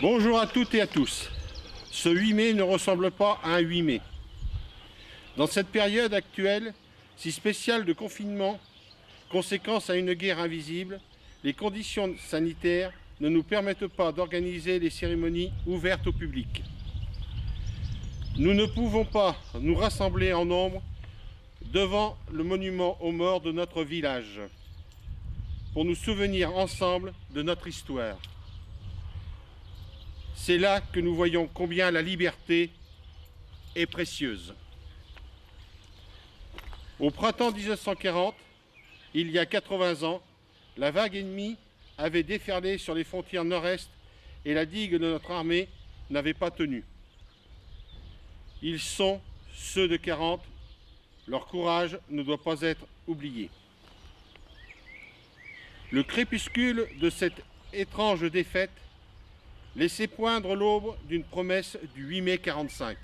Bonjour à toutes et à tous. Ce 8 mai ne ressemble pas à un 8 mai. Dans cette période actuelle, si spéciale de confinement, conséquence à une guerre invisible, les conditions sanitaires ne nous permettent pas d'organiser les cérémonies ouvertes au public. Nous ne pouvons pas nous rassembler en nombre devant le monument aux morts de notre village pour nous souvenir ensemble de notre histoire. C'est là que nous voyons combien la liberté est précieuse. Au printemps 1940, il y a 80 ans, la vague ennemie avait déferlé sur les frontières nord-est et la digue de notre armée n'avait pas tenu. Ils sont ceux de 40, leur courage ne doit pas être oublié. Le crépuscule de cette étrange défaite laissait poindre l'aube d'une promesse du 8 mai 1945.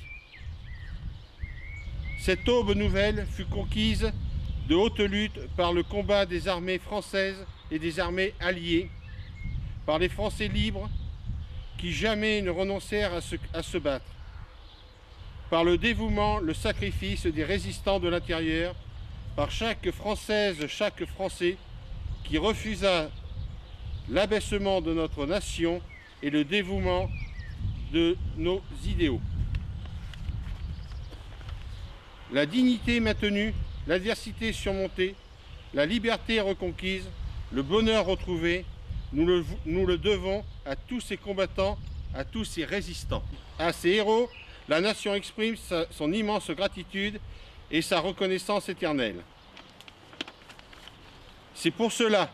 Cette aube nouvelle fut conquise de haute lutte par le combat des armées françaises et des armées alliées, par les Français libres qui jamais ne renoncèrent à se battre, par le dévouement, le sacrifice des résistants de l'intérieur, par chaque Française, chaque Français qui refusa l'abaissement de notre nation et le dévouement de nos idéaux. La dignité maintenue, l'adversité surmontée, la liberté reconquise, le bonheur retrouvé, nous le devons à tous ces combattants, à tous ces résistants. À ces héros, la nation exprime son immense gratitude et sa reconnaissance éternelle. C'est pour cela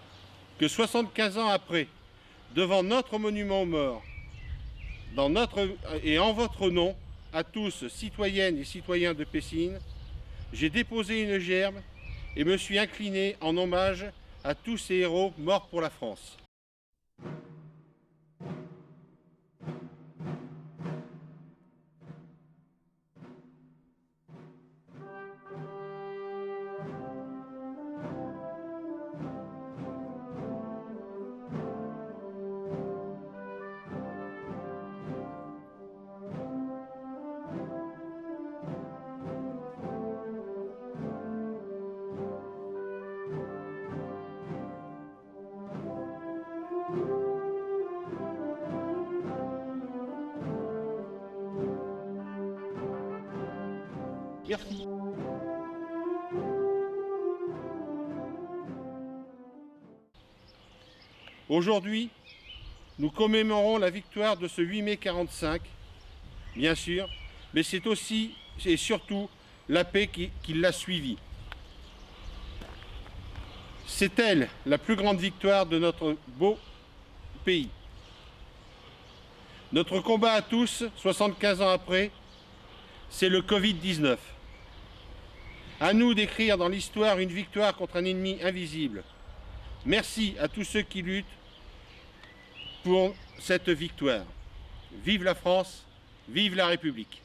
que 75 ans après, devant notre monument aux morts, et en votre nom, à tous, citoyennes et citoyens de Pessines, j'ai déposé une gerbe et me suis incliné en hommage à tous ces héros morts pour la France. Merci. Aujourd'hui, nous commémorons la victoire de ce 8 mai 1945, bien sûr, mais c'est aussi et surtout la paix qui l'a suivie. C'est elle la plus grande victoire de notre beau pays. Notre combat à tous, 75 ans après, c'est le Covid-19. À nous d'écrire dans l'histoire une victoire contre un ennemi invisible. Merci à tous ceux qui luttent pour cette victoire. Vive la France, vive la République.